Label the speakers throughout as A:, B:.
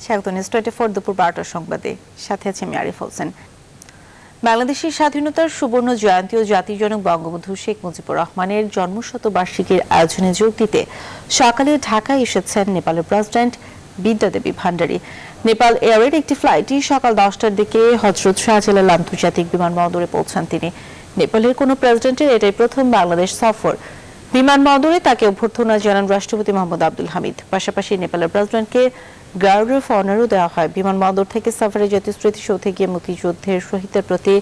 A: স্বাগত নিউজ 24 দুপুর 12টার সংবাদে সাথে আছে আমি আরিফ হোসেন। বাংলাদেশের স্বাধীনতার সুবর্ণ জয়ন্তী ও জাতির জনক বঙ্গবন্ধু শেখ মুজিবুর রহমানের জন্মশতবার্ষিকীর আয়োজনে যোগ দিতে সকালে ঢাকায় এসেছেন নেপালের প্রেসিডেন্ট বিদ্যা দেবী ভান্ডারী। নেপাল এয়ারের একটি ফ্লাইটে সকাল 10টার দিকে হযরত শাহজালাল আন্তর্জাতিক বিমানবন্দরে পৌঁছান তিনি। নেপালের কোনো প্রেসিডেন্টের এটাই প্রথম বাংলাদেশ সফর। বিমানবন্দরে তাকে অভ্যর্থনা জানান রাষ্ট্রপতি মোহাম্মদ আব্দুল হামিদ। পাশাপাশি নেপালের প্রেসিডেন্টকে গার্ড অফ অনারও দেওয়া হয়। বিমানবন্দর থেকে সাফারি জাতীয় স্মৃতিসৌধে গিয়ে মুক্তিযুদ্ধের শহীদদের প্রতি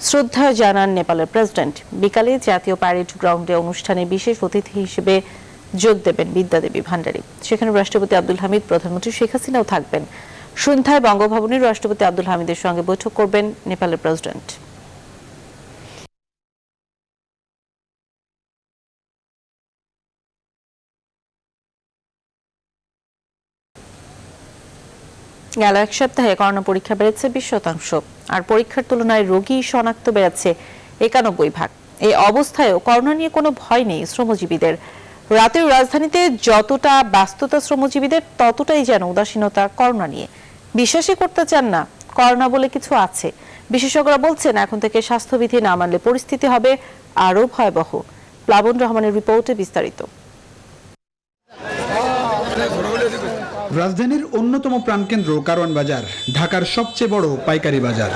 A: শ্রদ্ধা জানান নেপালের প্রেসিডেন্ট। বিকালে জাতীয় প্যারেড গ্রাউন্ডে অনুষ্ঠানে বিশেষ অতিথি হিসেবে যোগ দেবেন বিদ্যা দেবী ভান্ডারী। সেখানে রাষ্ট্রপতি আব্দুল হামিদ, প্রধানমন্ত্রী শেখ হাসিনাও থাকবেন। সন্ধ্যায় বঙ্গভবনে রাষ্ট্রপতি আব্দুল হামিদের সঙ্গে বৈঠক করবেন নেপালের প্রেসিডেন্ট। গেল এক সপ্তাহে করোনা পরীক্ষা বেড়েছে 20%, আর পরীক্ষার তুলনায় রোগী শনাক্ত বেড়েছে 91%। এই অবস্থায়ও করোনা নিয়ে কোনো ভয় নেই শ্রমজীবীদের। রাতের রাজধানীতে যতটা ব্যস্ততা শ্রমজীবীদের, ততটাই যেন উদাসীনতা করোনা নিয়ে। বিশ্বাসই করতে চান না করোনা বলে কিছু আছে। বিশেষজ্ঞরা বলছেন এখন থেকে স্বাস্থ্যবিধি না মানলে পরিস্থিতি হবে আরও ভয়াবহ। প্লাবন রহমানের রিপোর্টে বিস্তারিত।
B: রাজধানীর অন্যতম প্রাণকেন্দ্র কারওয়ান বাজার, ঢাকার সবচেয়ে বড় পাইকারি বাজার।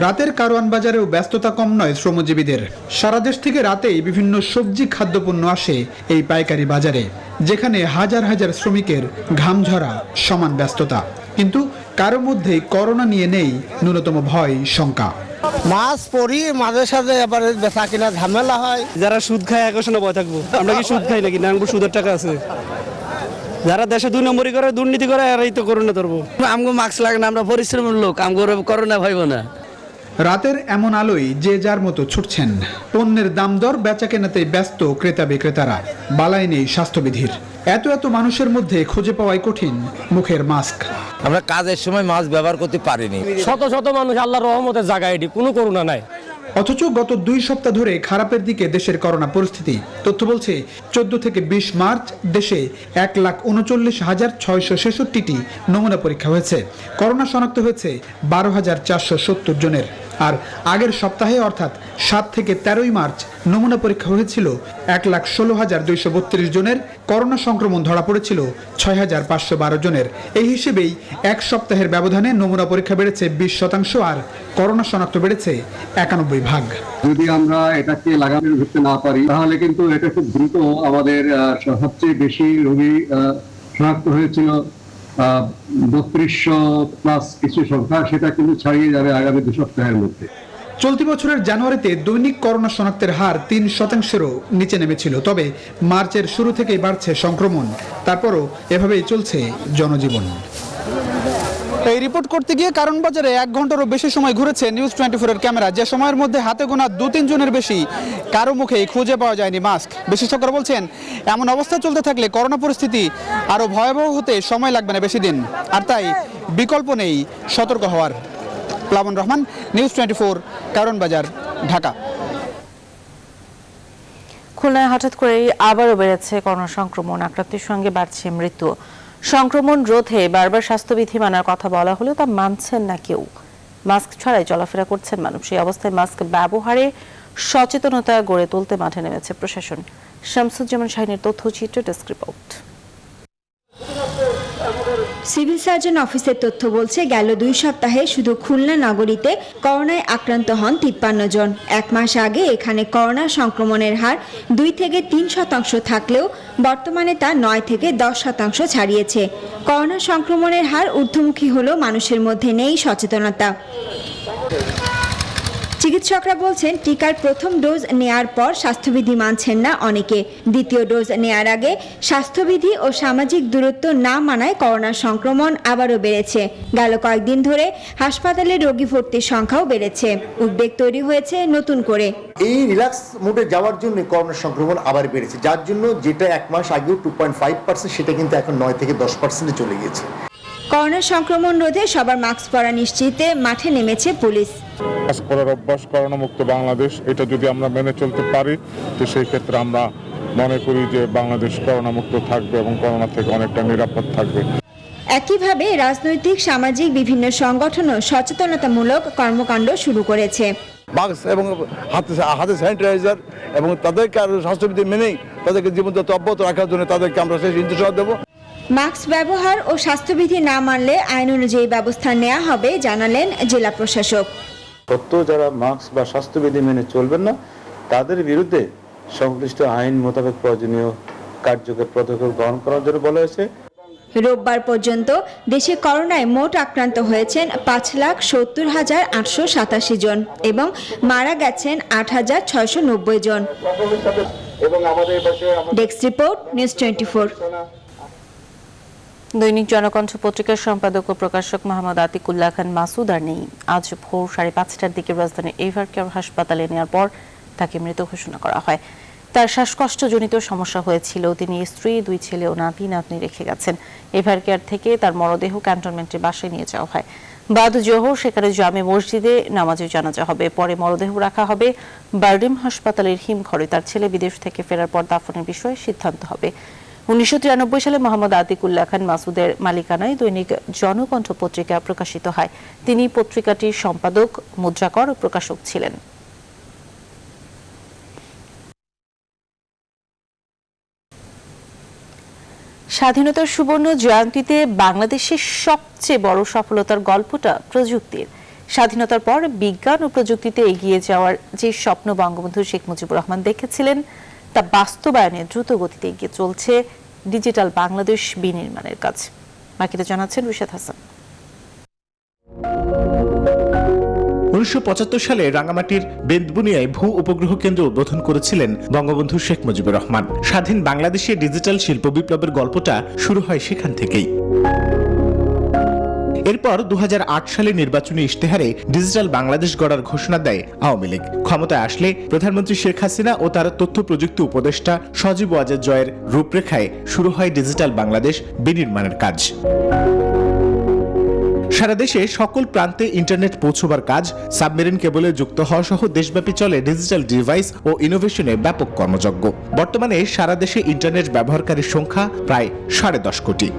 B: রাতের কারওয়ান বাজারেও ব্যস্ততা কম নয় শ্রমজীবীদের। সারা দেশ থেকে রাতেই বিভিন্ন সবজি খাদ্যপণ্য আসে এই পাইকারি বাজারে, যেখানে হাজার হাজার শ্রমিকের ঘাম ঝরা সমান ব্যস্ততা। কিন্তু কারো মধ্যেই করোনা নিয়ে নেই ন্যূনতম ভয় শঙ্কা।
C: মাছ পরি মাঝে সাথে এবারে বেচা কিনা ঝামেলা হয়।
D: যারা সুদ খায় একশনে ভয় থাকবো। আমরা কি সুদ খাই নাকি? না, সুদের টাকা আছে। যারা দেশে 2 নম্বরই করে, দুর্নীতি করে, এরাই তো করোনা ধরবো।
E: আমগো মাস্ক লাগে না, আমরা পরিশ্রমের লোক, আমগো করোনা ভাইব না।
B: রাতের এমন আলোয় যে যার মতো ছুটছেন। পণ্যের দাম দর বেচা কেনাতে ব্যস্ত ক্রেতা বিক্রেতারা। বালাই নেই স্বাস্থ্যবিধির। এত মানুষের মধ্যে খুঁজে পাওয়াই কঠিন মুখের মাস্ক।
E: আমরা কাজের সময় মাস্ক ব্যবহার করতে পারিনি।
D: শত শত মানুষ আল্লাহর রহমতের জায়গায়, এটি কোনো করোনা নাই।
B: অথচ গত 2 সপ্তাহ ধরে খারাপের দিকে দেশের করোনা পরিস্থিতি। তথ্য বলছে 14 থেকে 20 মার্চ দেশে 1,39,666টি নমুনা পরীক্ষা হয়েছে। করোনা শনাক্ত হয়েছে 12,470 জনের। আর আগের সপ্তাহে অর্থাৎ 7 থেকে 13 মার্চ নমুনা পরীক্ষা হয়েছিল 1,16,232 জনের। করোনা সংক্রমণ ধরা পড়েছিল 6,512 জনের। এই হিসেবেই এক সপ্তাহের ব্যবধানে নমুনা পরীক্ষা বেড়েছে 20% আর করোনা শনাক্ত বেড়েছে 91%।
F: যদি আমরা এটাকে লাগামের ধরতে না পারি, তাহলে কিন্তু এটা খুব দ্রুত আমাদের সবচেয়ে বেশি রোগী শনাক্ত হয়েছিল 3200 প্লাস কিছু সংখ্যা, সেটা কিন্তু ছাড়িয়ে যাবে আগামী 2 সপ্তাহের মধ্যে।
B: চলতি বছরের জানুয়ারিতে দৈনিক করোনা শনাক্তের হার 3%-এরও নিচে নেমেছিল। তবে মার্চের শুরু থেকেই বাড়ছে সংক্রমণ। তারপরও এভাবেই চলছে জনজীবন। এই রিপোর্ট করতে গিয়ে কারওয়ান বাজারে 1 ঘন্টারও বেশি সময় ঘুরেছে নিউজ 24-এর ক্যামেরা। যে সময়ের মধ্যে হাতে গোনা 2-3 জনের বেশি কারো মুখেই খুঁজে পাওয়া যায়নি মাস্ক। বিশেষজ্ঞরা বলছেন এমন অবস্থা চলতে থাকলে করোনা পরিস্থিতি আরো ভয়াবহ হতে সময় লাগবে না বেশি দিন। আর তাই বিকল্প নেই সতর্ক হওয়ার। প্লাবন রহমান, নিউজ 24, কারওয়ান বাজার, ঢাকা।
A: খুলনায় হঠাৎ করে আবারও বেড়েছে করোনা সংক্রমণ। আক্রান্তের সঙ্গে বাড়ছে মৃত্যু। সংক্রমণ রোধে বারবার স্বাস্থ্যবিধি মানার কথা বলা হলেও তা মানছেন না কেউ। মাস্ক ছাড়াই চলাফেরা করছেন মানুষ। এই অবস্থায় মাস্ক ব্যবহারে সচেতনতা গড়ে তুলতে মাঠে নেমেছে প্রশাসন। শামসুজ্জামান শাহিনের তথ্যচিত্র, ডেস্ক রিপোর্ট।
G: সিভিল সার্জন অফিসের তথ্য বলছে গেল 2 সপ্তাহে শুধু খুলনা নগরীতে করোনায় আক্রান্ত হন 53 জন। 1 মাস আগে এখানে করোনা সংক্রমণের হার 2 থেকে 3% থাকলেও বর্তমানে তা 9 থেকে 10% ছাড়িয়েছে। করোনা সংক্রমণের হার ঊর্ধ্বমুখী হলেও মানুষের মধ্যে নেই সচেতনতা। চিকিৎসকরা বলছেন টিকার প্রথম ডোজ নেয়ার পর স্বাস্থ্যবিধি মানছেন না অনেকে। দ্বিতীয় ডোজ নেয়ার আগে স্বাস্থ্যবিধি ও সামাজিক দূরত্ব না মানায় করোনা সংক্রমণ আবারও বেড়েছে। গেল কয়েকদিন ধরে হাসপাতালে রোগী ভর্তির সংখ্যাও বেড়েছে। উদ্বেগ তৈরি হয়েছে নতুন করে।
H: এই রিল্যাক্স মোডে যাওয়ার জন্য করোনা সংক্রমণ আবার বেড়েছে, যার জন্য যেটা 1 মাস আগেও 2.5% সেটা কিন্তু এখন 9 থেকে 10% চলে গেছে।
G: করোনা সংক্রমণ রোধে সবার মাস্ক পরা নিশ্চিতে মাঠে নেমেছে পুলিশ।
I: মাস্ক পরার অভ্যাস, করোনা মুক্ত বাংলাদেশ, এটা যদি আমরা মেনে চলতে পারি তো সেই ক্ষেত্রে আমরা মনে করি যে বাংলাদেশ করোনা মুক্ত থাকবে এবং করোনা থেকে অনেকটা নিরাপদ থাকবে।
G: একইভাবে রাজনৈতিক সামাজিক বিভিন্ন সংগঠনও সচেতনতামূলক কর্মকাণ্ড শুরু করেছে।
J: মাস্ক এবং হাতে স্যানিটাইজার এবং তাদেরকে আরো স্বাস্থ্যবিধি মেনেই তাদেরকে জীবনযাত্রা অব্যাহত রাখার জন্য তাদেরকে আমরা সেই নির্দেশনা দেবো।
G: মাস্ক ব্যবহার ও স্বাস্থ্যবিধি না মানলে আইন অনুযায়ী ব্যবস্থা নেওয়া হবে জানালেন জেলা প্রশাসক।
K: সত্য যারা মাস্ক বা স্বাস্থ্যবিধি মেনে চলবেন না তাদের বিরুদ্ধে সংশ্লিষ্ট আইন মোতাবেক প্রয়োজনীয় কার্যকর পদক্ষেপ গ্রহণ করার জন্য বলা হয়েছে।
G: রোববার পর্যন্ত দেশে করোনায় মোট আক্রান্ত হয়েছেন 5,70,887 জন এবং মারা গেছেন 8,690 জন। Desk report, news 24।
A: দৈনিক জনকণ্ঠ পত্রিকার সম্পাদক ও প্রকাশক মোহাম্মদ আতিকুল্লাহ খান মাসুদ আর নেই। আজ ভোর 5:30টার দিকে রাজধানীর এভারকেয়ার হাসপাতালে নেওয়ার পর তাকে মৃত ঘোষণা করা হয়। তার শ্বাসকষ্টজনিত সমস্যা হয়েছিল। তিনি স্ত্রী, 2 ছেলে ও নাতি নাতনি রেখে গেছেন। এভারকেয়ার থেকে তার মরদেহ ক্যান্টনমেন্টের বাসায় নিয়ে যাওয়া হয়। বাদ জোহর সেখানে জামে মসজিদে নামাজে জানাজা হবে। পরে মরদেহ রাখা হবে বারডিম হাসপাতালের হিমঘরে। তার ছেলে বিদেশ থেকে ফেরার পর দাফনের বিষয়ে সিদ্ধান্ত হবে। 1993 সালে মোহাম্মদ আতিকুল্লাহ খান মাসুদের মালিকানায় দৈনিক জনকণ্ঠ পত্রিকা প্রকাশিত হয়। তিনি পত্রিকাটির সম্পাদক, মুদ্রাকর ও প্রকাশক ছিলেন। স্বাধীনতার সুবর্ণ জয়ন্তীতে বাংলাদেশের সবচেয়ে বড় সফলতার গল্পটা প্রযুক্তির। স্বাধীনতার পর বিজ্ঞান ও প্রযুক্তিতে এগিয়ে যাওয়ার যে স্বপ্ন বঙ্গবন্ধু শেখ মুজিবুর রহমান দেখেছিলেন তা বাস্তবায়নে দ্রুত গতিতে এগিয়ে চলছে ডিজিটাল বাংলাদেশ বিনির্মাণের কাজ। বাকিটা জানাচ্ছেন রিশাদ হাসান।
L: 1975 সালে রাঙ্গামাটির বেদবুনিয়ায় ভূ উপগ্রহ কেন্দ্র উদ্বোধন করেছিলেন বঙ্গবন্ধু শেখ মুজিবুর রহমান। স্বাধীন বাংলাদেশে ডিজিটাল শিল্প বিপ্লবের গল্পটা শুরু হয় সেখান থেকেই। এরপর 2008 সালে নির্বাচনী ইশতেহারে ডিজিটাল বাংলাদেশ গড়ার ঘোষণা দেয় আওয়ামী লীগ। ক্ষমতায় আসলে প্রধানমন্ত্রী শেখ হাসিনা ও তার তথ্য প্রযুক্তি উপদেষ্টা সজীব ওয়াজেদ জয়ের রূপরেখায় শুরু হয় ডিজিটাল বাংলাদেশ বিনির্মাণের কাজ। সারা দেশে সকল প্রান্তে ইন্টারনেট পৌঁছবার কাজ, সাবমেরিন কেবলে যুক্ত হওয়া সহ দেশব্যাপী চলে ডিজিটাল ডিভাইস ও ইনোভেশনে ব্যাপক কর্মযজ্ঞ। বর্তমানে সারা দেশে ইন্টারনেট ব্যবহারকারীর সংখ্যা প্রায় 10.5 কোটি।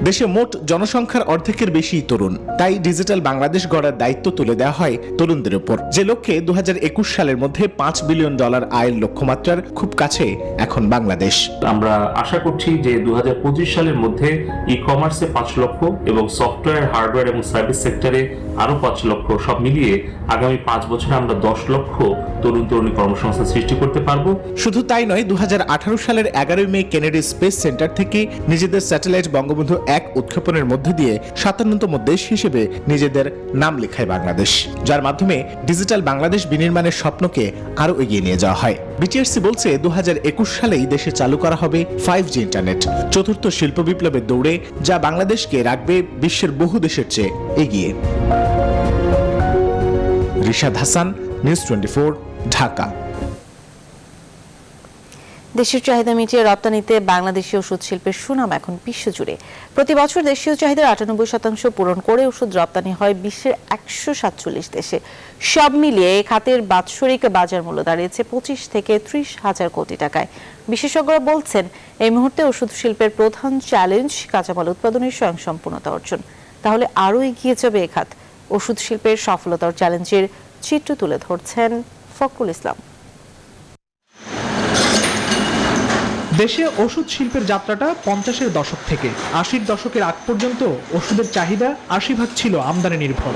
L: দেশে মোট জনসংখ্যার অর্ধেকের বেশি তরুণ। তাই ডিজিটাল বাংলাদেশ গড়ার দায়িত্ব তুলে দেওয়া হয় তরুণদের উপর। যে লক্ষ্যে 2021 সালের মধ্যে $5 বিলিয়ন আয়ের লক্ষ্যমাত্রার খুব কাছে এখন বাংলাদেশ।
M: আমরা আশা করছি যে 2025 সালের মধ্যে ই কমার্সে 5 লক্ষ এবং সফটওয়্যার, হার্ডওয়্যার এবং সার্ভিস সেক্টরে আরো 5 লক্ষ, সব মিলিয়ে আগামী 5 বছরে আমরা 10 লক্ষ তরুণ তরুণী কর্মসংস্থান সৃষ্টি করতে পারবো।
L: শুধু তাই নয়, 2018 সালের 11 মে কেনেডি স্পেস সেন্টার থেকে নিজেদের স্যাটেলাইট বঙ্গবন্ধু 1 উৎক্ষেপণের মধ্য দিয়ে 57তম দেশ হিসেবে নিজেদের নাম লেখায় বাংলাদেশ, যার মাধ্যমে ডিজিটাল বাংলাদেশ বিনির্মাণের স্বপ্নকে আরো এগিয়ে নিয়ে যাওয়া হয়। বিটিআরসি বলছে 2021 সালেই দেশে চালু করা হবে 5G ইন্টারনেট, চতুর্থ শিল্প বিপ্লবের দৌড়ে, যা বাংলাদেশকে রাখবে বিশ্বের বহু দেশের চেয়ে এগিয়ে। রিশাদ হাসান, নিউজ 24, ঢাকা।
A: দেশের চাহিদা মিটিয়ে রপ্তানিতে বাংলাদেশি ওষুধ শিল্পের সুনাম এখন বিশ্বজুড়ে। প্রতি বছর দেশীয় চাহিদার 98% পূরণ করে ওষুধ রপ্তানি হয় বিশ্বের 147 দেশে। সব মিলিয়ে খাতের বাৎসরিক বাজার মূল্য দাঁড়িয়েছে 25 থেকে 30 হাজার কোটি টাকায়। বিশেষজ্ঞরা বলছেন, এই মুহূর্তে ওষুধ শিল্পের প্রধান চ্যালেঞ্জ কাঁচামাল উৎপাদনের স্বয়ংসম্পূর্ণতা অর্জন। তাহলে আরও এগিয়ে যাবে এ খাত। ওষুধ শিল্পের সফলতার চ্যালেঞ্জের চিত্র তুলে ধরছেন ফখরুল ইসলাম।
B: দেশে ওষুধ শিল্পের যাত্রাটা 50-এর দশক থেকে 80-র দশকের আগ পর্যন্ত ওষুধের চাহিদা 80% ছিল আমদানি নির্ভর।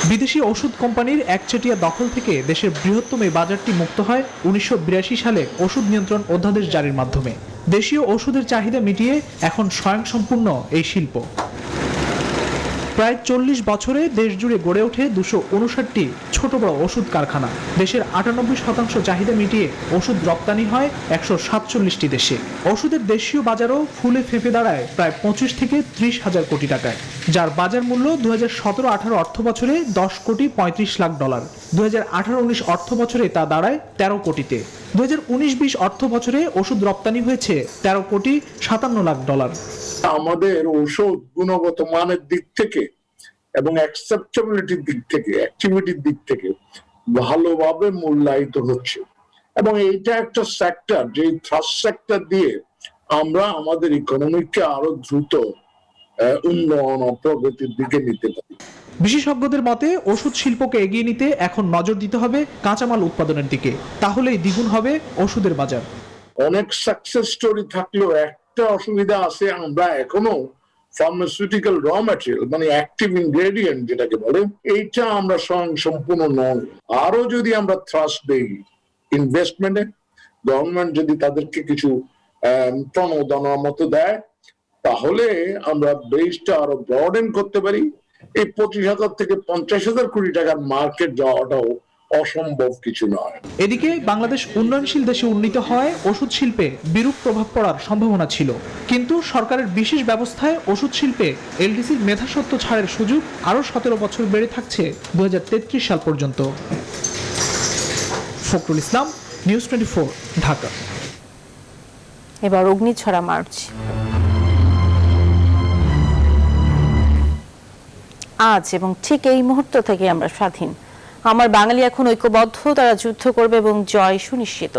B: বিদেশি ওষুধ কোম্পানির একচেটিয়া দখল থেকে দেশের বৃহত্তম এই বাজারটি মুক্ত হয় 1982 সালে ওষুধ নিয়ন্ত্রণ অধ্যাদেশ জারির মাধ্যমে। দেশীয় ওষুধের চাহিদা মিটিয়ে এখন স্বয়ংসম্পূর্ণ এই শিল্প। প্রায় 40 বছরে দেশ জুড়ে গড়ে ওঠে 259টি ছোট বড় ওষুধ কারখানা। দেশের 98% চাহিদা মিটিয়ে ওষুধ রপ্তানি হয় 147টি দেশে। ওষুধের দেশীয় বাজারও ফুলে ফেঁপে দাঁড়ায় প্রায় 25 থেকে 30 হাজার কোটি টাকায়, যার বাজার মূল্য 2017-18 অর্থ বছরে $10.35 লাখ। 2018-19 অর্থ বছরে তা দাঁড়ায় 13 কোটিতে। 2019-20 অর্থ বছরে ওষুধ রপ্তানি হয়েছে $13.57 লাখ।
I: আমাদের ঔষধ গুণগত মানের দিক থেকে এবং অ্যাকসেপ্টেবিলিটির দিক থেকে, অ্যাক্টিভিটির দিক থেকে ভালোভাবে মূল্যায়িত হচ্ছে, এবং এইটা একটা সেক্টর যে থ্রাস্ট সেক্টর দিয়ে আমরা আমাদের ইকোনমিককে আরো দ্রুত উন্নয়ন ও প্রগতির দিকে নিতে পারি।
B: বিশেষজ্ঞদের মতে ওষুধ শিল্পকে এগিয়ে নিতে এখন নজর দিতে হবে কাঁচামাল উৎপাদনের দিকে, তাহলেই দ্বিগুণ হবে ওষুধের বাজার।
I: অনেক সাকসেস স্টোরি থাকলেও একটা অসুবিধা আছে, আমরা এখনো ফার্মাসিউটিক্যাল র ম্যাটেরিয়াল মানে অ্যাক্টিভ ইনগ্রেডিয়েন্ট যেটাকে বলে, এইটা আমরা স্বয়ং সম্পূর্ণ নয়। আরো যদি আমরা থ্রাস্ট দেই ইনভেস্টমেন্টে, গভর্নমেন্ট যদি তাদেরকে কিছু প্রণোদনার মতো দেয়, তাহলে আমরা বেসটা আরো ব্রডেন করতে পারি। এই 25,000 থেকে 50,000 কোটি টাকার মার্কেট যাওয়াটাও অসম্ভব কিছু নয়।
B: এদিকে বাংলাদেশ উন্নয়নশীল দেশে উন্নীত হয় ওষুধ শিল্পে বিরূপ প্রভাব পড়ার সম্ভাবনা ছিল, কিন্তু সরকারের বিশেষ ব্যবস্থায় ওষুধ শিল্পে এলডিসির মেধাস্বত্ব ছাড়ের সুযোগ আরো 17 বছর বেড়ে থাকছে 2033 সাল পর্যন্ত। ফখরুল ইসলাম, নিউজ 24, ঢাকা।
A: এবার অগ্নিছড়া মার্চ। আজ এবং ঠিক এই মুহূর্ত থেকে আমরা স্বাধীন। আমার বাঙালি এখন ঐক্যবদ্ধ, তারা যুদ্ধ করবে এবং জয় সুনিশ্চিত।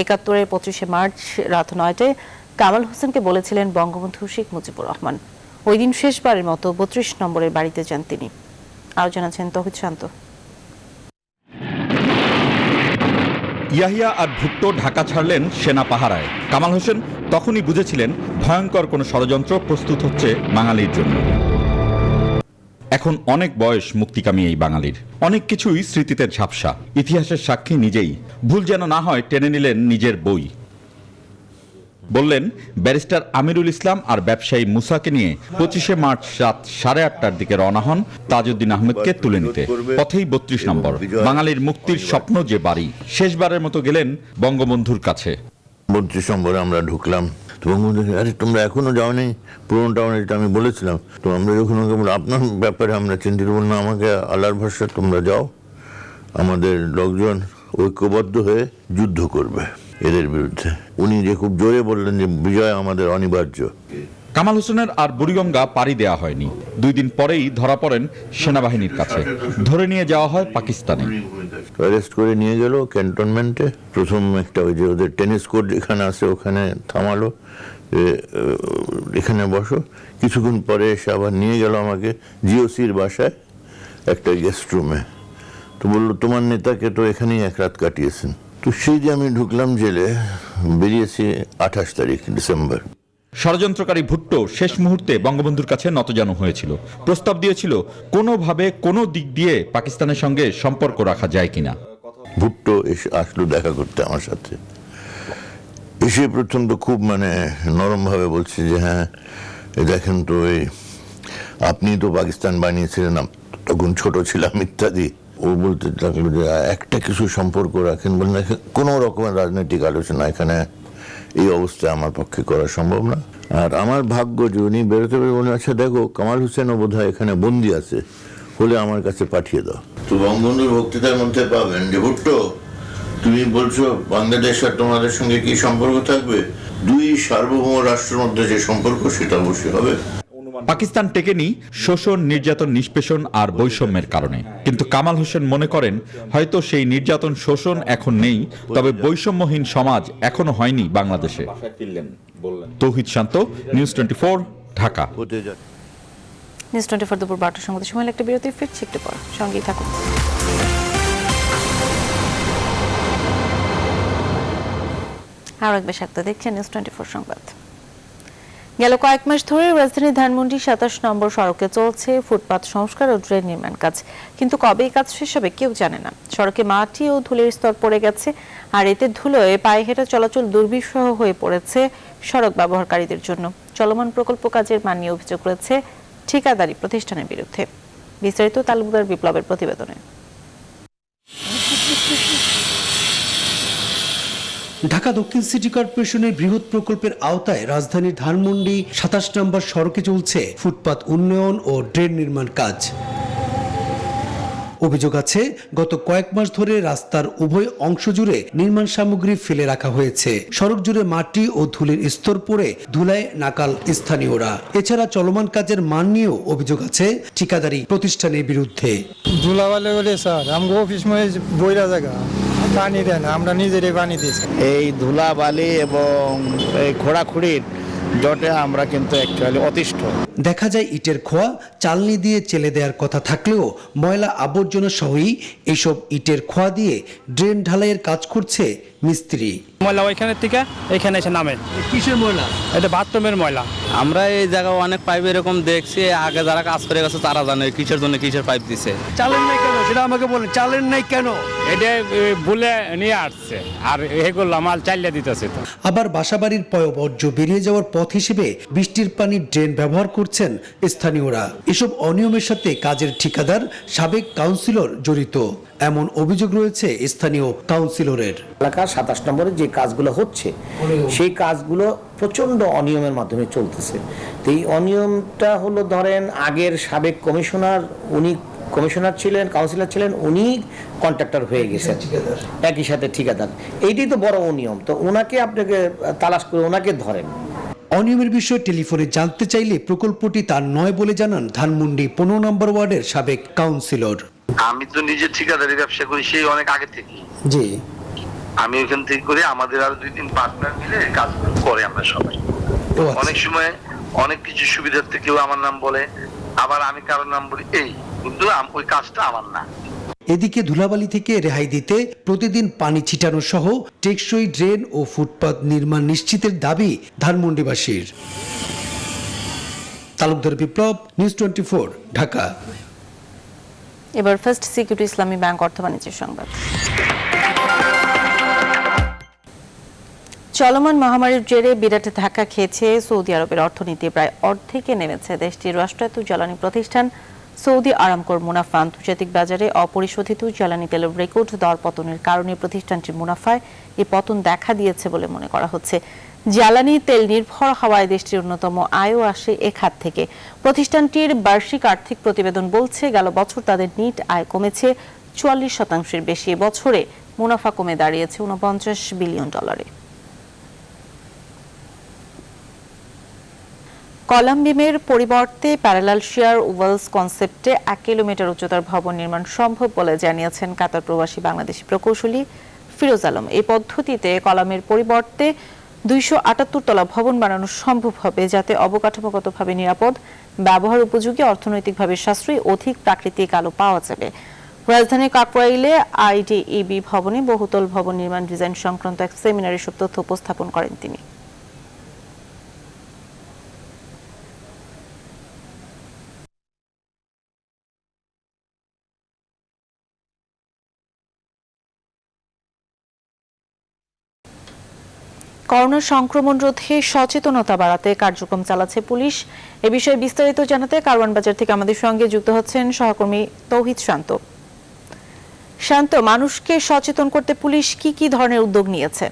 A: ৭১-এর 25শে মার্চ রাত ৯টায় কামাল হোসেনকে বলেছিলেন বঙ্গবন্ধু শেখ মুজিবুর রহমান। ওই দিন শেষবারের মতো 32 নম্বরের বাড়িতে যান তিনি। আরো জানাচ্ছেন তৌহিদ শান্ত।
N: ইয়াহিয়া আর ভুট্টো ঢাকা ছাড়লেন সেনা পাহারায়। কামাল হোসেন তখনই বুঝেছিলেন ভয়ঙ্কর কোনো ষড়যন্ত্র প্রস্তুত হচ্ছে বাঙালির জন্য। এখন অনেক বয়স মুক্তিকামী এই বাঙালির, অনেক কিছুই স্মৃতিতে ঝাপসা, ইতিহাসের সাক্ষী নিজেই। ভুল যেন না হয় টেনে নিলেন নিজের বই। বললেন ব্যারিস্টার আমিরুল ইসলাম আর ব্যবসায়ী মুসাকে নিয়ে 25শে মার্চ রাত 8:30টার দিকে রওনা হন তাজউদ্দিন আহমেদকে তুলে নিতে। পথেই 32 নম্বর, বাঙালির মুক্তির স্বপ্ন যে বাড়ি। শেষবারের মতো গেলেন বঙ্গবন্ধুর কাছে।
O: 32 নম্বরে আমরা ঢুকলাম। তো বঙ্গবন্ধু, আরে তোমরা এখনো যাওনি পুরনো টাউনে, যেটা আমি বলেছিলাম। তো আমরা যখন আপনার ব্যাপারে আমরা চিন্তিত, বললাম আমাকে আল্লাহর ভরসা, তোমরা যাও, আমাদের লোকজন ঐক্যবদ্ধ হয়ে যুদ্ধ করবে এদের বিরুদ্ধে। উনি যে খুব জোরে বললেন যে বিজয় আমাদের অনিবার্য।
N: কামাল হোসেনের আর বুড়িগঙ্গা পাড়ি দেওয়া হয়নি। 2 দিন পরেই ধরা পড়েন সেনাবাহিনীর কাছে, ধরে নিয়ে যাওয়া হয় পাকিস্তানে।
O: অ্যারেস্ট করে নিয়ে গেল ক্যান্টনমেন্টে। প্রথম একটা ওই যে ওদের টেনিস কোর্ট যেখানে আছে ওখানে থামালো, এখানে বসো। কিছুক্ষণ পরে এসে আবার নিয়ে গেল আমাকে জিওসির বাসায় একটা গেস্ট রুমে। তো বললো তোমার নেতাকে তো এখানেই 1 রাত কাটিয়েছেন। তো সেই যে আমি ঢুকলাম জেলে, বেরিয়েছি 28 তারিখ ডিসেম্বর।
N: ষড়যন্ত্রকারী ভুট্টো শেষ মুহূর্তে বঙ্গবন্ধুর কাছে নতজানু হয়েছিল, প্রস্তাব দিয়েছিল কোনোভাবে কোনো দিক দিয়ে পাকিস্তানের সঙ্গে সম্পর্ক রাখা যায় কিনা।
O: ভুট্টো এসে আসলো দেখা করতে আমার সাথে। এসে প্রথম তো খুব নরমভাবে বলছে যে হ্যাঁ দেখেন তো, এই আপনি তো পাকিস্তান বানিয়েছিলেন, তখন ছোট ছিলাম ইত্যাদি। ও বলতে থাকলো যে একটা কিছু সম্পর্ক রাখেন, বলেন কোনো রকমের রাজনৈতিক আলোচনা এখানে এই অবস্থায় আমার পক্ষে করা সম্ভব না। আর আমার ভাগ্য যে উনি বেরোতে বেরো বলে, আচ্ছা দেখো কামাল হোসেনও বোধহয় এখানে বন্দি আছে, হলে আমার কাছে পাঠিয়ে দাও। তো বঙ্গবন্ধুর বক্তৃতার মধ্যে পাবেন যে ভুট্টো, তুমি বলছো বাংলাদেশ আর তোমাদের সঙ্গে কি সম্পর্ক থাকবে? 2 সার্বভৌম রাষ্ট্রের মধ্যে যে সম্পর্ক সেটা অবশ্যই হবে।
N: পাকিস্তান টেকেনি শোষণ, নির্যাতন, নিষ্পেষণ আর বৈষম্যের কারণে, কিন্তু কামাল হোসেন মনে করেন হয়তো সেই নির্যাতন, শোষণ এখন নেই, তবে বৈষম্যহীন সমাজ এখনো হয়নি বাংলাদেশে। তৌহিদ শান্ত, নিউজ 24, ঢাকা।
A: নিউজ 24 দুপুর 12টার সংবাদে সময় একটা বিরতি, ফিরছি একটু পর, সঙ্গেই থাকুন। আর একবার সাথে দেখছেন নিউজ 24 সংবাদ। গেল কয়েক মাস ধরে রাজধানী ধানমন্ডি 27 নম্বর সড়কে চলছে ফুটপাত সংস্কার ও ড্রেন নির্মাণ কাজ, কিন্তু কবে এই কাজ শেষ হবে কেউ জানে না। সড়কে মাটি ও ধুলির স্তর পড়ে গেছে, আর এতে ধুলোয় পায়ে হেঁটে চলাচল দুর্বিষহ হয়ে পড়েছে সড়ক ব্যবহারকারীদের জন্য। চলমান প্রকল্প কাজের মান নিয়ে অভিযোগ রয়েছে ঠিকাদারি প্রতিষ্ঠানের বিরুদ্ধে। বিস্তারিত তালুকদার বিপ্লবের প্রতিবেদনে।
P: ঢাকা দক্ষিণ সিটি কর্পোরেশনের বৃহৎ প্রকল্পের আওতায় রাজধানীর ধানমন্ডি 27 নম্বর সড়কে চলছে ফুটপাত উন্নয়ন ও ড্রেন নির্মাণ কাজ। অভিযোগ আছে গত কয়েক মাস ধরে রাস্তার উভয় অংশ জুড়ে নির্মাণ সামগ্রী ফেলে রাখা হয়েছে। সড়ক জুড়ে মাটি ও ধুলির স্তর পড়ে ধুলায় নাকাল স্থানীয়রা। এছাড়া চলমান কাজের মান নিয়েও অভিযোগ আছে ঠিকাদারি প্রতিষ্ঠানের বিরুদ্ধে।
Q: ধুলাবালে বলে স্যার আমগো অফিস বইরা জায়গা
C: পানি দেন, আমরা নিজেরই পানি দিচ্ছি।
E: এই ধুলাবালি এবং এই খোঁড়াখুড়ির জটে আমরা কিন্তু অ্যাকচুয়ালি অতিষ্ঠ।
P: দেখা যায় ইটের খোয়া চালনি দিয়ে চেলে দেওয়ার কথা থাকলেও ময়লা আবর্জনা সহই এইসব ইটের খোয়া দিয়ে ড্রেন ঢালাইয়ের কাজ করছে মিস্ত্রি।
D: ময়লা ওইখানের থেকে এখানে এসে নামে।
P: কিসের ময়লা?
D: এটা বাথরুমের ময়লা।
E: আমরা এই জায়গায় অনেক পাইপ এরকম দেখছি, আগে যারা কাজ করে গেছে তারা জানে কিসের জন্য কিসের পাইপ দিছে।
D: চালেন নাই কেন সেটা আমাকে বলেন, চালেন নাই কেন?
Q: এটা বলে নিয়ে আসছে আর এগুলো মাল চালিয়ে দিতেছে। তো
P: আবার বাসাবাড়ির পয়ঃবর্জ্য বেরিয়ে যাওয়ার পথ হিসেবে বৃষ্টির পানির ড্রেন ব্যবহার করছেন স্থানীয়রা। এসব অনিয়মের সাথে কাজের ঠিকাদার সাবেক কাউন্সিলর জড়িত এমন অভিযোগ রয়েছে স্থানীয় কাউন্সিলরের।
H: এলাকার 27 নম্বরে যে কাজগুলো হচ্ছে সেই কাজগুলো প্রচন্ড অনিয়মের মাধ্যমে চলতেছে। তো এই অনিয়মটা হলো ধরেন আগের সাবেক কমিশনার, উনি কমিশনার ছিলেন, কাউন্সিলর ছিলেন, উনি কন্ট্রাক্টর হয়ে গেছেন একই সাথে ঠিকাদার। এইটাই তো বড় অনিয়ম। তো ওনাকে আপনাকে তালাশ করে ওনাকে ধরেন।
P: অনিয়মের বিষয়ে টেলিফোনে জানতে চাইলে প্রকল্পটি তার নয় বলে জানান ধানমন্ডি 15 নম্বর ওয়ার্ডের সাবেক কাউন্সিলর।
R: আমি তো নিজে ঠিকাদারি ব্যবসা করি সেই অনেক আগে থেকে।
P: জি,
R: আমি ওখান থেকে করে আমাদের আরো 2-3 পার্টনার মিলে কাজগুলো করে আমরা সবাই। অনেক সময় অনেক কিছু সুবিধার্থে কেউ আমার নাম বলে, আবার আমি কারোর নাম বলি, এই কিন্তু ওই কাজটা আমার না।
P: এদিকে ধুলাবালি থেকে রেহাই দিতে প্রতিদিন পানি ছিটানো সহ টেকসই ড্রেন ও ফুটপাত নির্মাণ নিশ্চিতের দাবি ধানমন্ডিবাসীর। তালুকদার বিপ্লব, নিউজ 24, ঢাকা।
A: এবার ফার্স্ট সিকিউরিটি ইসলামী ব্যাংক অর্থ বাণিজ্যের সংবাদ। চলমান মহামারীর জেরে বিরাট ধাক্কা খেয়েছে সৌদি আরবের অর্থনীতি। প্রায় অর্ধেকে নেমেছে দেশটির রাষ্ট্রায়ত্ত জ্বালানি প্রতিষ্ঠান সৌদি আরামকোর মুনাফা। আন্তর্জাতিক বাজারে অপরিশোধিত জ্বালানি তেলের রেকর্ড দর পতনের কারণে প্রতিষ্ঠানটির মুনাফায় এই পতন দেখা দিয়েছে বলে মনে করা হচ্ছে। জ্বালানি তেল নির্ভর হওয়ায় দেশটির অন্যতম আয়ও আসে এ খাত থেকে। প্রতিষ্ঠানটির বার্ষিক আর্থিক প্রতিবেদন বলছে গেল বছর তাদের নিট আয় কমেছে 44% বেশি। বছরে মুনাফা কমে দাঁড়িয়েছে $49 বিলিয়ন। কলাম বিমের পরিবর্তে প্যারালাল শেয়ার ওয়েলস কনসেপ্টে 1 কিলোমিটার উচ্চতার ভবন নির্মাণ সম্ভব বলে জানিয়েছেন কাতার প্রবাসী বাংলাদেশি প্রকৌশলী ফিরোজ আলম। এই পদ্ধতিতে কলামের পরিবর্তে 278 তলা ভবন বানানো সম্ভব হবে, যাতে অবকাঠামোগতভাবে নিরাপদ, ব্যবহার উপযোগী, অর্থনৈতিকভাবে সাশ্রয়ী, অধিক প্রাকৃতিক আলো পাওয়া যাবে। রাজধানীর কাকরাইলে আইডিইবি ভবনে বহুতল ভবন নির্মাণ ডিজাইন সংক্রান্ত এক সেমিনারে সব তথ্য উপস্থাপন করেন তিনি। করোনা সংক্রমণ রোধে সচেতনতা বাড়াতে কার্যক্রম চালাচ্ছে পুলিশ। এ বিষয়ে বিস্তারিত জানাতে কারওয়ান বাজার থেকে আমাদের সঙ্গে যুক্ত হচ্ছেন সহকর্মী তৌহিদ শান্ত। শান্ত, মানুষকে সচেতন করতে পুলিশ কি কি ধরনের উদ্যোগ নিয়েছে?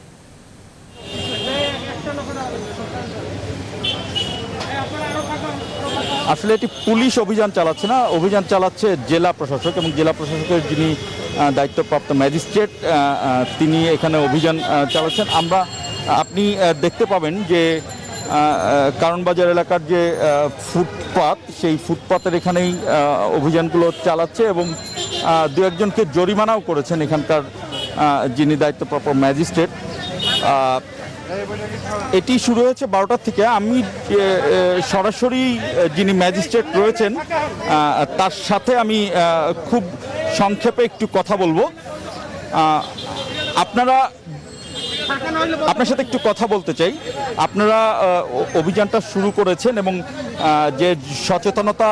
N: আসলে এটি পুলিশ অভিযান চালাচ্ছে না, অভিযান চালাচ্ছে জেলা প্রশাসক, এবং জেলা প্রশাসকের যিনি দায়িত্বপ্রাপ্ত ম্যাজিস্ট্রেট তিনি এখানে অভিযান চালাচ্ছেন। আপনি দেখতে পাবেন যে কারওয়ান বাজার এলাকার যে ফুটপাত, সেই ফুটপাতের এখানেই অভিযানগুলো চালাচ্ছে, এবং দু একজনকে জরিমানাও করেছেন এখানকার যিনি দায়িত্বপ্রাপ্ত ম্যাজিস্ট্রেট। এটি শুরু হয়েছে 12টার থেকে। আমি সরাসরি যিনি ম্যাজিস্ট্রেট রয়েছেন তার সাথে আমি খুব সংক্ষেপে একটু কথা বলবো। আপনার সাথে একটু কথা বলতে চাই। আপনারা অভিযানটা শুরু করেছেন এবং যে সচেতনতা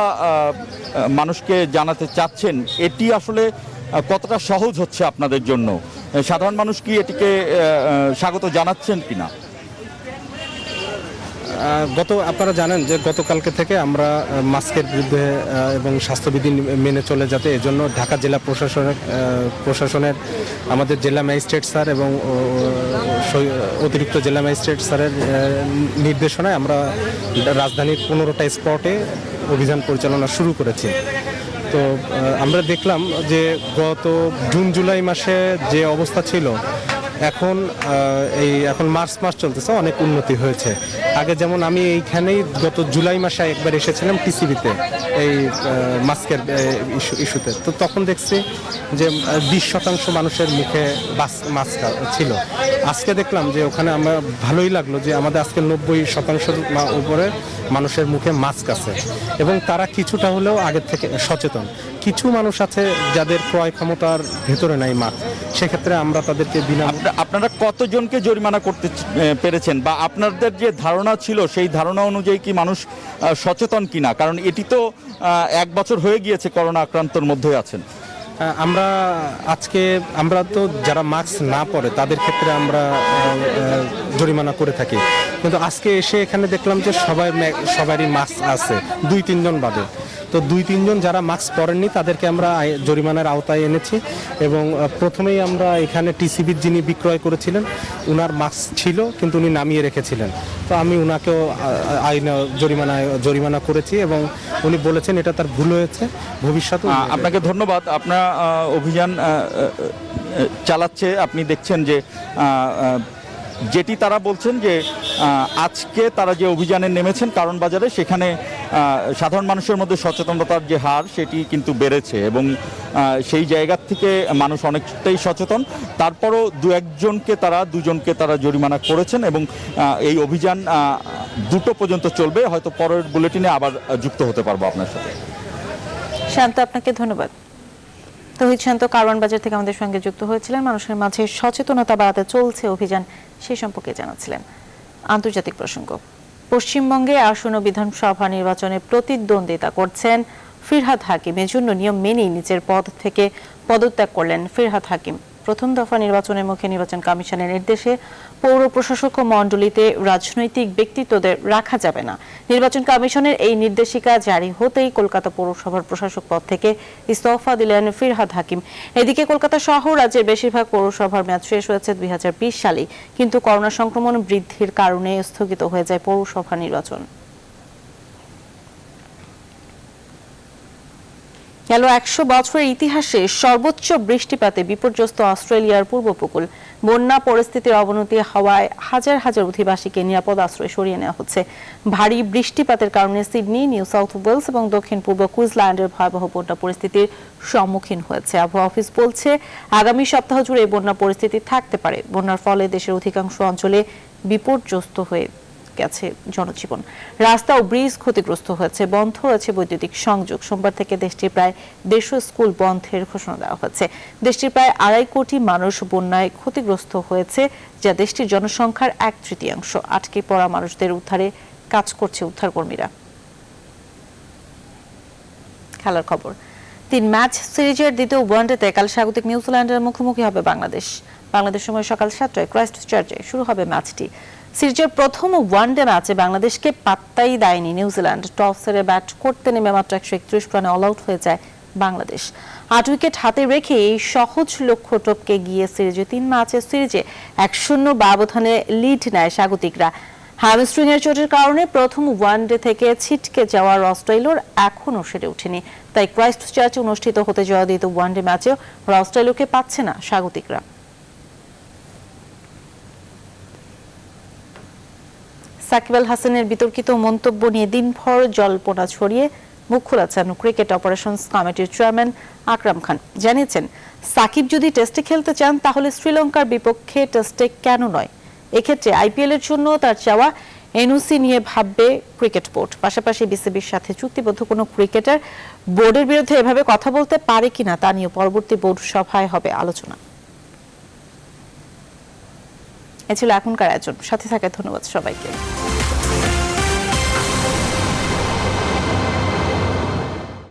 N: মানুষকে জানাতে চাচ্ছেন, এটি আসলে কতটা সহজ হচ্ছে আপনাদের জন্য? সাধারণ মানুষ কি এটিকে স্বাগত জানাচ্ছেন কিনা?
S: আপনারা জানেন যে গতকালকে থেকে আমরা মাস্কের বিরুদ্ধে এবং স্বাস্থ্যবিধি মেনে চলে যাতে এজন্য ঢাকা জেলা প্রশাসনের আমাদের জেলা ম্যাজিস্ট্রেট স্যার এবং অতিরিক্ত জেলা ম্যাজিস্ট্রেট স্যারের নির্দেশনায় আমরা রাজধানীর 15টা স্পটে অভিযান পরিচালনা শুরু করেছি। তো আমরা দেখলাম যে গত জুন জুলাই মাসে যে অবস্থা ছিল এখন মার্চ মাস চলতেছে, অনেক উন্নতি হয়েছে। আগে যেমন আমি এইখানেই গত জুলাই মাসে একবার এসেছিলাম টিসিবিতে এই মাস্কের ইস্যুতে, তো তখন দেখছি যে 20% মানুষের মুখে মাস্ক ছিল। আজকে দেখলাম যে ওখানে আমার ভালোই লাগলো যে আমাদের আজকে 90% উপরে মানুষের মুখে মাস্ক আছে এবং তারা কিছুটা হলেও আগের থেকে সচেতন। কিছু মানুষ আছে যাদের ক্রয় ক্ষমতার ভেতরে নাই মাস্ক, সেক্ষেত্রে আমরা তাদেরকে
N: আপনারা কতজনকে জরিমানা করতে পেরেছেন বা আপনাদের যে ধারণা ছিল সেই ধারণা অনুযায়ী কি মানুষ সচেতন কিনা? কারণ এটি তো 1 বছর হয়ে গিয়েছে করোনা আক্রান্তর মধ্যে আছেন।
S: আমরা তো যারা মাস্ক না পরে তাদের ক্ষেত্রে আমরা জরিমানা করে থাকি, কিন্তু আজকে এসে এখানে দেখলাম যে সবারই মাস্ক আছে, 2-3 জন বাদে। তো 2-3 জন যারা মাস্ক পরেননি তাদেরকে আমরা জরিমানার আওতায় এনেছি এবং প্রথমেই আমরা এখানে টিসিবির যিনি বিক্রয় করেছিলেন উনার মাস্ক ছিল কিন্তু উনি নামিয়ে রেখেছিলেন, তো আমি উনাকেও জরিমানা করেছি এবং উনি বলেছেন এটা তার ভুল হয়েছে, ভবিষ্যতে।
N: আপনাকে ধন্যবাদ। আপনার অভিযান চালাচ্ছে, আপনি দেখছেন যে যেটি তারা বলছেন যে আজকে তারা যে অভিযানে নেমেছেন কারণ বাজারে, সেখানে সাধারণ মানুষের মধ্যে সচেতনতার যে হার সেটি কিন্তু বেড়েছে এবং সেই জায়গা থেকে মানুষ অনেকটাই সচেতন। তারপরও 2জনকে তারা জরিমানা করেছেন এবং এই অভিযান 2টো পর্যন্ত চলবে। হয়তো পরের বুলেটিনে আবার যুক্ত হতে পারবো আপনার সাথে।
A: শান্ত, আপনাকে ধন্যবাদ। তৌহিদ শান্ত কারওয়ান বাজার থেকে আমাদের সঙ্গে যুক্ত হয়েছিলেন। মানুষের মাঝে সচেতনতা বাড়াতে চলছে অভিযান, সেই সম্পর্কে জানাচ্ছিলেন। আন্তর্জাতিক প্রসঙ্গ, পশ্চিমবঙ্গে আসন্ন বিধানসভা নির্বাচনে প্রতিদ্বন্দ্বিতা করছেন ফিরহাদ হাকিম। এজন্য নিয়ম মেনেই নিজের পদ থেকে পদত্যাগ করলেন ফিরহাদ হাকিম। প্রথম দফা নির্বাচনের মুখে নির্বাচন কমিশনের নির্দেশে পৌর প্রশাসক মণ্ডলীতে রাজনৈতিক ব্যক্তিত্বদের রাখা যাবে না। নির্বাচন কমিশনের এই নির্দেশিকা জারি হতেই কলকাতা পৌরসভার প্রশাসক পদ থেকে ইস্তফা দিলেন ফিরহাদ হাকিম। এদিকে কলকাতা সহ রাজ্যের বেশিরভাগ পৌরসভার মেয়াদ শেষ হয়েছে 2020 সালে, কিন্তু করোনা সংক্রমণ বৃদ্ধির কারণে স্থগিত হয়ে যায় পৌরসভা নির্বাচন। গেল 100 বছরের ইতিহাসে সর্বোচ্চ বৃষ্টিপাতে বিপর্যস্ত অস্ট্রেলিয়ার পূর্ব উপকূল। বন্যা পরিস্থিতির অবনতি হওয়ায় হাজার হাজার অধিবাসীকে নিরাপদ আশ্রয়ে সরিয়ে নেওয়া হচ্ছে। ভারী বৃষ্টিপাতের কারণে সিডনি, নিউ সাউথ ওয়েলস এবং দক্ষিণ পূর্ব কুইন্সল্যান্ডের ভয়াবহ বন্যা পরিস্থিতির সম্মুখীন হয়েছে। আবহাওয়া অফিস বলছে আগামী সপ্তাহ জুড়ে বন্যা পরিস্থিতি থাকতে পারে। বন্যার ফলে দেশের অধিকাংশ অঞ্চলে বিপর্যস্ত হয়ে গেছে জনজীবন। রাস্তা ও ব্রিজ ক্ষতিগ্রস্ত হয়েছে, বন্ধ হয়েছে বৈদ্যুতিক সংযোগ। সোমবার থেকে দেশটির প্রায় 150 স্কুল বন্ধের ঘোষণা দেওয়া হয়েছে। দেশটির প্রায় 2.5 কোটি মানুষ বন্যায় ক্ষতিগ্রস্ত হয়েছে, যা দেশটির জনসংখ্যার 1/3। আটকে পড়া মানুষদের উদ্ধারে কাজ করছে উদ্ধারকর্মীরা। খেলার খবর, 3 ম্যাচ সিরিজের দ্বিতীয় ওয়ানডেতে কাল স্বাগতিক নিউজিল্যান্ডের মুখোমুখি হবে বাংলাদেশ সময় সকাল 7টায় ক্রাইস্ট চার্চে শুরু হবে ম্যাচটি। সিরিজের প্রথম ওয়ানডে ম্যাচে বাংলাদেশকে পাত্তাই দেয়নি নিউজিল্যান্ড। টস হেরে ব্যাট করতে নেমে মাত্র 131 রানে অল আউট হয়ে যায় বাংলাদেশ। 8 উইকেট হাতে রেখে এই সহজ লক্ষ্য টপকে গিয়ে সিরিজে 3 ম্যাচের সিরিজে 1-0 ব্যবধানে লিড নেয় স্বাগতিকরা। হ্যামস্ট্রিং এর চোটের কারণে প্রথম ওয়ানডে থেকে ছিটকে যাওয়া রস টেইলর এখনও সেরে ওঠেনি। তাই ক্রাইস্ট চার্চে অনুষ্ঠিত হতে যাওয়া দ্বিতীয় ওয়ানডে ম্যাচেও রস টেইলরকে পাচ্ছে না স্বাগতিকরা। সাকিব আল হাসানের বিতর্কিত মন্তব্য নিয়ে দিনভর জল্পনা ছড়িয়ে মুখ খোলাচ্ছেন ক্রিকেট অপারেশনস কমিটির চেয়ারম্যান আকরাম খান। জানিয়েছেন, সাকিব যদি টেস্টে খেলতে চান তাহলে শ্রীলঙ্কার বিপক্ষে টেস্টে কেন নয়। এক্ষেত্রে আইপিএল এর জন্য তার চাওয়া এনওসি নিয়ে ভাববে ক্রিকেট বোর্ড। পাশাপাশি বিসিবির সাথে চুক্তিবদ্ধ কোনো ক্রিকেটার বোর্ডের বিরুদ্ধে এভাবে কথা বলতে পারে কিনা তা নিয়ে পরবর্তী বোর্ড সভায় হবে আলোচনা। এ ছিল এখনকার আয়োজন। সাথে থাকার ধন্যবাদ সবাইকে।